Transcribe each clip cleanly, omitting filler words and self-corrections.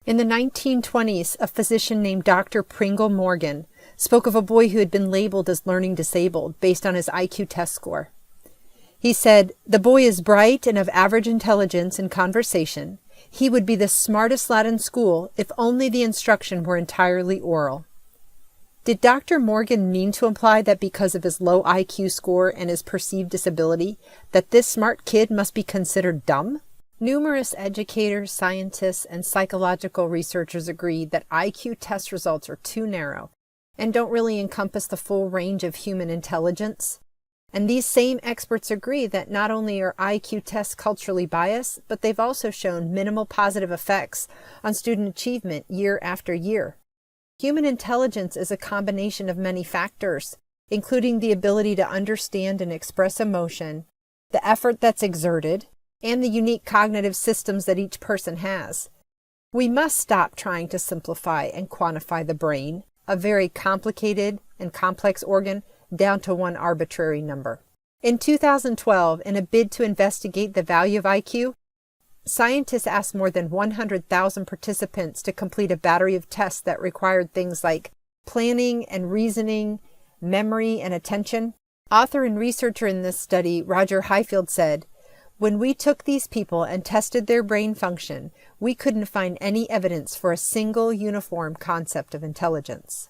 In the 1920s, a physician named Dr. Pringle Morgan spoke of a boy who had been labeled as learning disabled based on his IQ test score. He said, "The boy is bright and of average intelligence in conversation. He would be the smartest lad in school if only the instruction were entirely oral." Did Dr. Morgan mean to imply that because of his low IQ score and his perceived disability, that this smart kid must be considered dumb? Numerous educators, scientists, and psychological researchers agree that IQ test results are too narrow and don't really encompass the full range of human intelligence. And these same experts agree that not only are IQ tests culturally biased, but they've also shown minimal positive effects on student achievement year after year. Human intelligence is a combination of many factors, including the ability to understand and express emotion, the effort that's exerted, and the unique cognitive systems that each person has. We must stop trying to simplify and quantify the brain, a very complicated and complex organ, down to one arbitrary number. In 2012, in a bid to investigate the value of IQ, scientists asked more than 100,000 participants to complete a battery of tests that required things like planning and reasoning, memory and attention. Author and researcher in this study, Roger Highfield, said, "When we took these people and tested their brain function, we couldn't find any evidence for a single uniform concept of intelligence."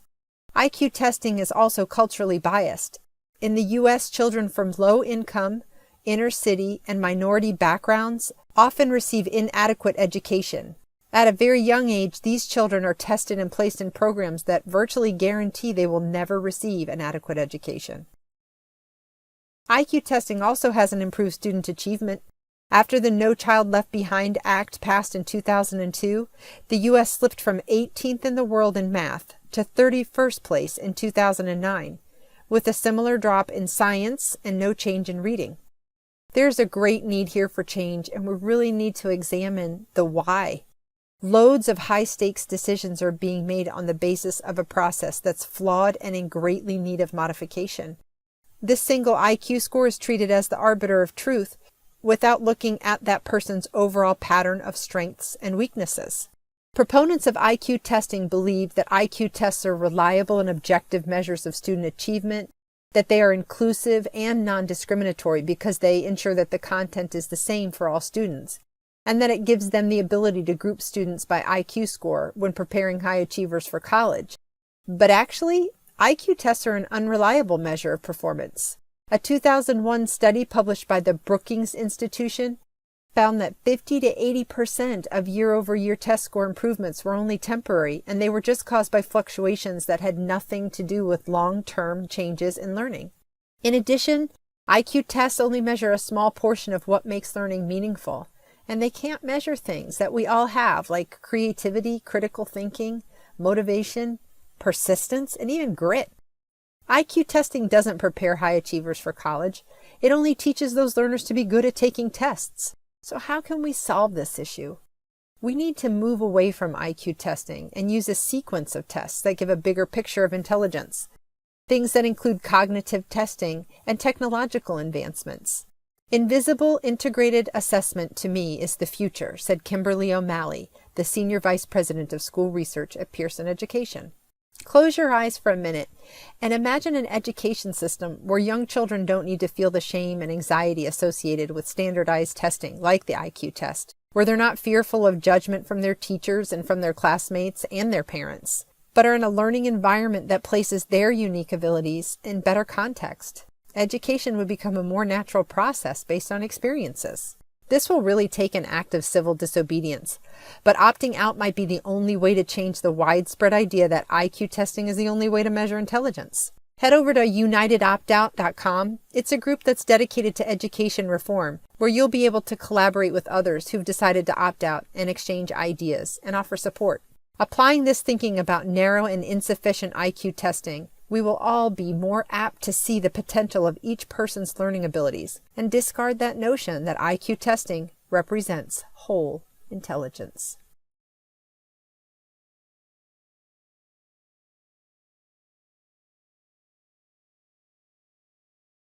IQ testing is also culturally biased. In the U.S., children from low income, inner city, and minority backgrounds often receive inadequate education. At a very young age, these children are tested and placed in programs that virtually guarantee they will never receive an adequate education. IQ testing also hasn't improved student achievement. After the No Child Left Behind Act passed in 2002, the U.S. slipped from 18th in the world in math to 31st place in 2009, with a similar drop in science and no change in reading. There's a great need here for change, and we really need to examine the why. Loads of high-stakes decisions are being made on the basis of a process that's flawed and in greatly need of modification. This single IQ score is treated as the arbiter of truth without looking at that person's overall pattern of strengths and weaknesses. Proponents of IQ testing believe that IQ tests are reliable and objective measures of student achievement, that they are inclusive and non-discriminatory because they ensure that the content is the same for all students, and that it gives them the ability to group students by IQ score when preparing high achievers for college. But actually, IQ tests are an unreliable measure of performance. A 2001 study published by the Brookings Institution found that 50 to 80% of year-over-year test score improvements were only temporary, and they were just caused by fluctuations that had nothing to do with long-term changes in learning. In addition, IQ tests only measure a small portion of what makes learning meaningful, and they can't measure things that we all have, like creativity, critical thinking, motivation, persistence, and even grit. IQ testing doesn't prepare high achievers for college. It only teaches those learners to be good at taking tests. So how can we solve this issue? We need to move away from IQ testing and use a sequence of tests that give a bigger picture of intelligence. Things that include cognitive testing and technological advancements. Invisible integrated assessment to me is the future, said Kimberly O'Malley, the Senior Vice President of School Research at Pearson Education. Close your eyes for a minute and imagine an education system where young children don't need to feel the shame and anxiety associated with standardized testing like the IQ test, where they're not fearful of judgment from their teachers and from their classmates and their parents, but are in a learning environment that places their unique abilities in better context. Education would become a more natural process based on experiences. This will really take an act of civil disobedience, but opting out might be the only way to change the widespread idea that IQ testing is the only way to measure intelligence. Head over to unitedoptout.com. It's a group that's dedicated to education reform, where you'll be able to collaborate with others who've decided to opt out and exchange ideas and offer support. Applying this thinking about narrow and insufficient IQ testing, we will all be more apt to see the potential of each person's learning abilities and discard that notion that IQ testing represents whole intelligence.